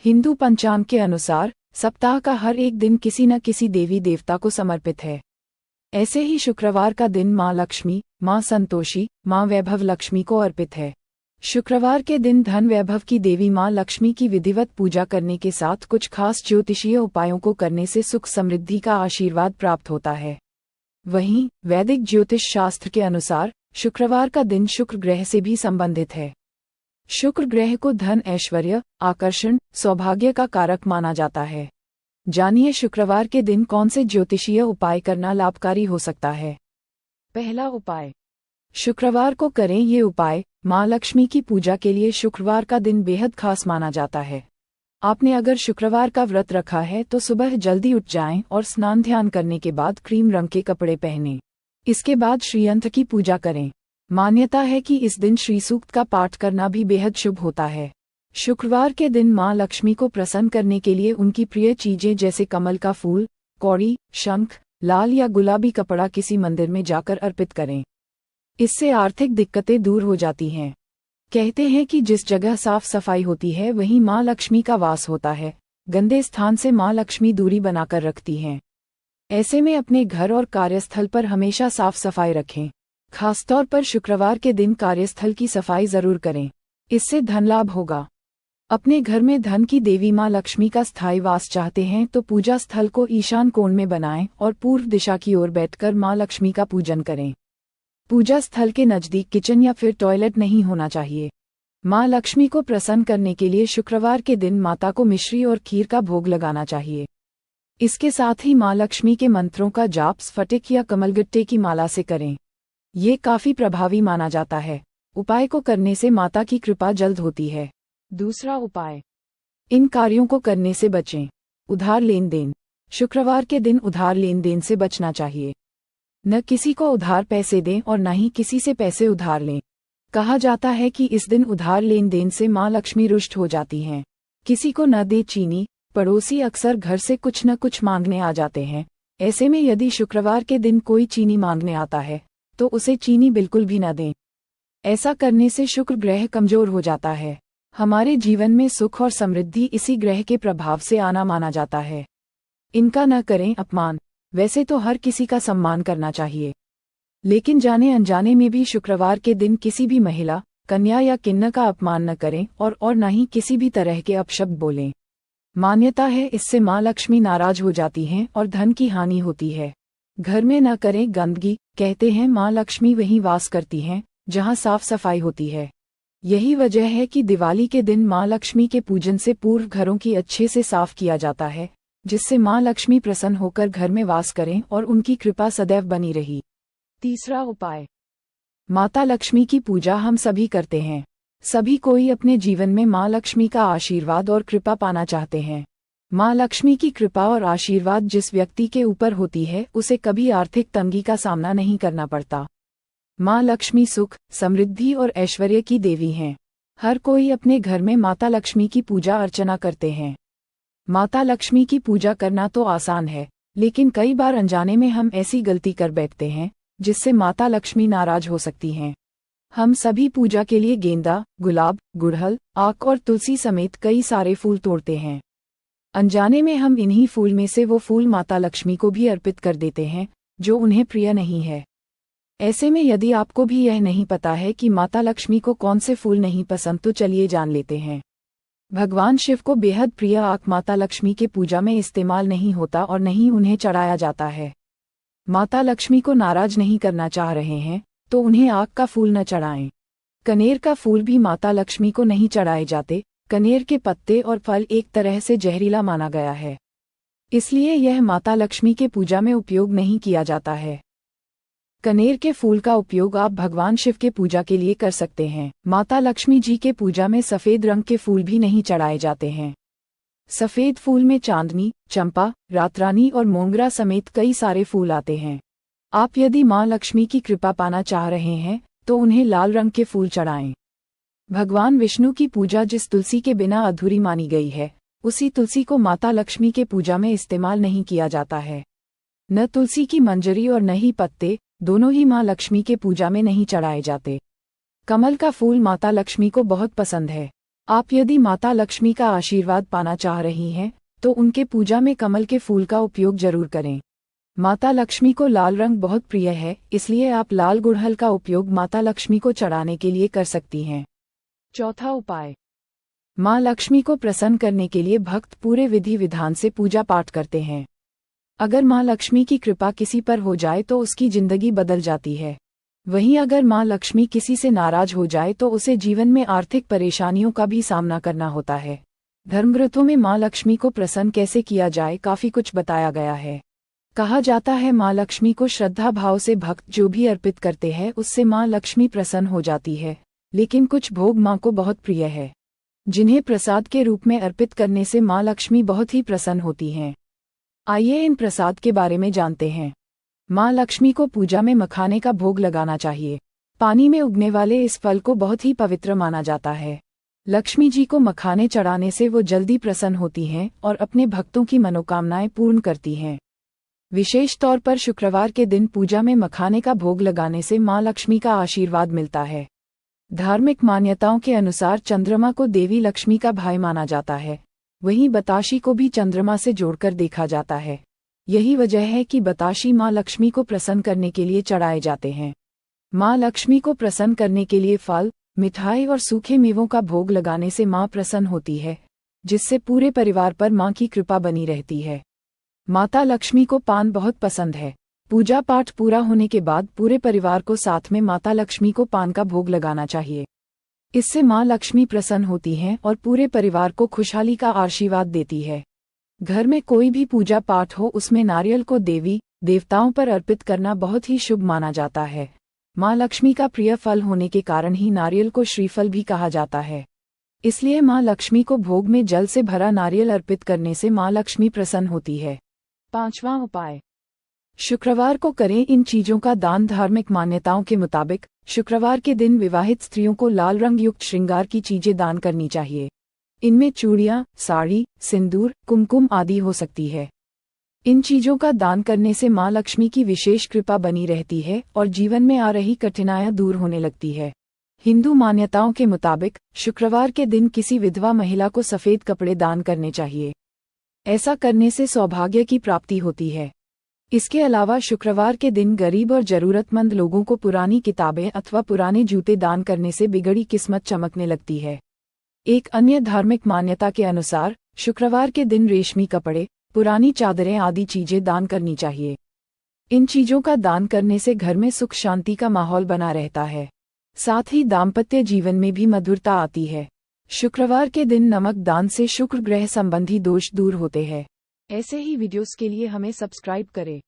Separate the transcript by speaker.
Speaker 1: हिंदू पंचांग के अनुसार सप्ताह का हर एक दिन किसी न किसी देवी देवता को समर्पित है। ऐसे ही शुक्रवार का दिन माँ लक्ष्मी, माँ संतोषी, माँ वैभव लक्ष्मी को अर्पित है। शुक्रवार के दिन धन वैभव की देवी माँ लक्ष्मी की विधिवत पूजा करने के साथ कुछ खास ज्योतिषीय उपायों को करने से सुख समृद्धि का आशीर्वाद प्राप्त होता है। वहीं वैदिक ज्योतिष शास्त्र के अनुसार शुक्रवार का दिन शुक्र ग्रह से भी संबंधित है। शुक्र ग्रह को धन, ऐश्वर्य, आकर्षण, सौभाग्य का कारक माना जाता है। जानिए शुक्रवार के दिन कौन से ज्योतिषीय उपाय करना लाभकारी हो सकता है। पहला उपाय, शुक्रवार को करें ये उपाय। माँ लक्ष्मी की पूजा के लिए शुक्रवार का दिन बेहद खास माना जाता है। आपने अगर शुक्रवार का व्रत रखा है तो सुबह जल्दी उठ जाएं और स्नान ध्यान करने के बाद क्रीम रंग के कपड़े पहनें। इसके बाद श्रीयंत्र की पूजा करें। मान्यता है कि इस दिन श्री सूक्त का पाठ करना भी बेहद शुभ होता है। शुक्रवार के दिन माँ लक्ष्मी को प्रसन्न करने के लिए उनकी प्रिय चीजें जैसे कमल का फूल, कौड़ी, शंख, लाल या गुलाबी कपड़ा किसी मंदिर में जाकर अर्पित करें। इससे आर्थिक दिक्कतें दूर हो जाती हैं। कहते हैं कि जिस जगह साफ सफाई होती है वहीं माँ लक्ष्मी का वास होता है। गंदे स्थान से माँ लक्ष्मी दूरी बनाकर रखती हैं। ऐसे में अपने घर और कार्यस्थल पर हमेशा साफ सफाई रखें। खासतौर पर शुक्रवार के दिन कार्यस्थल की सफाई जरूर करें। इससे धन लाभ होगा। अपने घर में धन की देवी माँ लक्ष्मी का स्थायी वास चाहते हैं तो पूजा स्थल को ईशान कोण में बनाएं और पूर्व दिशा की ओर बैठकर माँ लक्ष्मी का पूजन करें। पूजा स्थल के नजदीक किचन या फिर टॉयलेट नहीं होना चाहिए। माँ लक्ष्मी को प्रसन्न करने के लिए शुक्रवार के दिन माता को मिश्री और खीर का भोग लगाना चाहिए। इसके साथ ही माँ लक्ष्मी के मंत्रों का जाप स्फटिक या कमलगट्टे की माला से करें। ये काफी प्रभावी माना जाता है। उपाय को करने से माता की कृपा जल्द होती है। दूसरा उपाय, इन कार्यों को करने से बचें। उधार लेन देन। शुक्रवार के दिन उधार लेन देन से बचना चाहिए। न किसी को उधार पैसे दें और न ही किसी से पैसे उधार लें। कहा जाता है कि इस दिन उधार लेन देन से माँ लक्ष्मी रुष्ट हो जाती हैं। किसी को न दे चीनी। पड़ोसी अक्सर घर से कुछ न कुछ मांगने आ जाते हैं। ऐसे में यदि शुक्रवार के दिन कोई चीनी मांगने आता है तो उसे चीनी बिल्कुल भी न दें। ऐसा करने से शुक्र ग्रह कमजोर हो जाता है। हमारे जीवन में सुख और समृद्धि इसी ग्रह के प्रभाव से आना माना जाता है। इनका न करें अपमान। वैसे तो हर किसी का सम्मान करना चाहिए, लेकिन जाने अनजाने में भी शुक्रवार के दिन किसी भी महिला, कन्या या किन्नर का अपमान न करें और न ही किसी भी तरह के अपशब्द बोलें। मान्यता है इससे माँ लक्ष्मी नाराज हो जाती हैं और धन की हानि होती है। घर में न करें गंदगी। कहते हैं माँ लक्ष्मी वहीं वास करती हैं जहाँ साफ सफाई होती है। यही वजह है कि दिवाली के दिन माँ लक्ष्मी के पूजन से पूर्व घरों की अच्छे से साफ किया जाता है, जिससे माँ लक्ष्मी प्रसन्न होकर घर में वास करें और उनकी कृपा सदैव बनी रही। तीसरा उपाय, माता लक्ष्मी की पूजा हम सभी करते हैं। सभी कोई अपने जीवन में माँ लक्ष्मी का आशीर्वाद और कृपा पाना चाहते हैं। माँ लक्ष्मी की कृपा और आशीर्वाद जिस व्यक्ति के ऊपर होती है उसे कभी आर्थिक तंगी का सामना नहीं करना पड़ता। माँ लक्ष्मी सुख, समृद्धि और ऐश्वर्य की देवी हैं। हर कोई अपने घर में माता लक्ष्मी की पूजा अर्चना करते हैं। माता लक्ष्मी की पूजा करना तो आसान है, लेकिन कई बार अनजाने में हम ऐसी गलती कर बैठते हैं जिससे माता लक्ष्मी नाराज हो सकती हैं। हम सभी पूजा के लिए गेंदा, गुलाब, गुड़हल, आक और तुलसी समेत कई सारे फूल तोड़ते हैं। अनजाने में हम इन्हीं फूल में से वो फूल माता लक्ष्मी को भी अर्पित कर देते हैं जो उन्हें प्रिय नहीं है। ऐसे में यदि आपको भी यह नहीं पता है कि माता लक्ष्मी को कौन से फूल नहीं पसंद तो चलिए जान लेते हैं। भगवान शिव को बेहद प्रिय आक माता लक्ष्मी के पूजा में इस्तेमाल नहीं होता और नहीं उन्हें चढ़ाया जाता है। माता लक्ष्मी को नाराज नहीं करना चाह रहे हैं तो उन्हें आक का फूल न चढ़ाएं। कनेर का फूल भी माता लक्ष्मी को नहीं चढ़ाए जाते। कनेर के पत्ते और फल एक तरह से जहरीला माना गया है, इसलिए यह माता लक्ष्मी के पूजा में उपयोग नहीं किया जाता है। कनेर के फूल का उपयोग आप भगवान शिव के पूजा के लिए कर सकते हैं। माता लक्ष्मी जी के पूजा में सफेद रंग के फूल भी नहीं चढ़ाए जाते हैं। सफेद फूल में चांदनी, चंपा, रातरानी और मोंगरा समेत कई सारे फूल आते हैं। आप यदि माँ लक्ष्मी की कृपा पाना चाह रहे हैं तो उन्हें लाल रंग के फूल चढ़ाएं। भगवान विष्णु की पूजा जिस तुलसी के बिना अधूरी मानी गई है, उसी तुलसी को माता लक्ष्मी के पूजा में इस्तेमाल नहीं किया जाता है। न तुलसी की मंजरी और न ही पत्ते, दोनों ही माँ लक्ष्मी के पूजा में नहीं चढ़ाए जाते। कमल का फूल माता लक्ष्मी को बहुत पसंद है। आप यदि माता लक्ष्मी का आशीर्वाद पाना चाह रही हैं तो उनके पूजा में कमल के फूल का उपयोग जरूर करें। माता लक्ष्मी को लाल रंग बहुत प्रिय है, इसलिए आप लाल गुड़हल का उपयोग माता लक्ष्मी को चढ़ाने के लिए कर सकती हैं। चौथा उपाय, माँ लक्ष्मी को प्रसन्न करने के लिए भक्त पूरे विधि विधान से पूजा पाठ करते हैं। अगर माँ लक्ष्मी की कृपा किसी पर हो जाए तो उसकी जिंदगी बदल जाती है। वहीं अगर माँ लक्ष्मी किसी से नाराज हो जाए तो उसे जीवन में आर्थिक परेशानियों का भी सामना करना होता है। धर्मग्रंथों में माँ लक्ष्मी को प्रसन्न कैसे किया जाए काफी कुछ बताया गया है। कहा जाता है माँ लक्ष्मी को श्रद्धा भाव से भक्त जो भी अर्पित करते हैं उससे माँ लक्ष्मी प्रसन्न हो जाती है। लेकिन कुछ भोग माँ को बहुत प्रिय है, जिन्हें प्रसाद के रूप में अर्पित करने से माँ लक्ष्मी बहुत ही प्रसन्न होती हैं। आइए इन प्रसाद के बारे में जानते हैं। माँ लक्ष्मी को पूजा में मखाने का भोग लगाना चाहिए। पानी में उगने वाले इस फल को बहुत ही पवित्र माना जाता है। लक्ष्मी जी को मखाने चढ़ाने से वो जल्दी प्रसन्न होती हैं और अपने भक्तों की मनोकामनाएं पूर्ण करती हैं। विशेष तौर पर शुक्रवार के दिन पूजा में मखाने का भोग लगाने से माँ लक्ष्मी का आशीर्वाद मिलता है। धार्मिक मान्यताओं के अनुसार चंद्रमा को देवी लक्ष्मी का भाई माना जाता है। वहीं बताशी को भी चंद्रमा से जोड़कर देखा जाता है। यही वजह है कि बताशी माँ लक्ष्मी को प्रसन्न करने के लिए चढ़ाए जाते हैं। माँ लक्ष्मी को प्रसन्न करने के लिए फल, मिठाई और सूखे मेवों का भोग लगाने से माँ प्रसन्न होती है, जिससे पूरे परिवार पर माँ की कृपा बनी रहती है। माता लक्ष्मी को पान बहुत पसंद है। पूजा पाठ पूरा होने के बाद पूरे परिवार को साथ में माता लक्ष्मी को पान का भोग लगाना चाहिए। इससे माँ लक्ष्मी प्रसन्न होती हैं और पूरे परिवार को खुशहाली का आशीर्वाद देती है। घर में कोई भी पूजा पाठ हो उसमें नारियल को देवी देवताओं पर अर्पित करना बहुत ही शुभ माना जाता है। माँ लक्ष्मी का प्रिय फल होने के कारण ही नारियल को श्रीफल भी कहा जाता है। इसलिए माँ लक्ष्मी को भोग में जल से भरा नारियल अर्पित करने से माँ लक्ष्मी प्रसन्न होती है। पांचवां उपाय, शुक्रवार को करें इन चीजों का दान। धार्मिक मान्यताओं के मुताबिक शुक्रवार के दिन विवाहित स्त्रियों को लाल रंग युक्त श्रृंगार की चीजें दान करनी चाहिए। इनमें चूड़ियां, साड़ी, सिंदूर, कुमकुम आदि हो सकती है। इन चीजों का दान करने से माँ लक्ष्मी की विशेष कृपा बनी रहती है और जीवन में आ रही कठिनाइयां दूर होने लगती है। हिंदू मान्यताओं के मुताबिक शुक्रवार के दिन किसी विधवा महिला को सफेद कपड़े दान करने चाहिए। ऐसा करने से सौभाग्य की प्राप्ति होती है। इसके अलावा शुक्रवार के दिन गरीब और जरूरतमंद लोगों को पुरानी किताबें अथवा पुराने जूते दान करने से बिगड़ी किस्मत चमकने लगती है। एक अन्य धार्मिक मान्यता के अनुसार शुक्रवार के दिन रेशमी कपड़े, पुरानी चादरें आदि चीजें दान करनी चाहिए। इन चीजों का दान करने से घर में सुख शांति का माहौल बना रहता है। साथ ही दाम्पत्य जीवन में भी मधुरता आती है। शुक्रवार के दिन नमक दान से शुक्र ग्रह संबंधी दोष दूर होते हैं। ऐसे ही वीडियोस के लिए हमें सब्सक्राइब करें।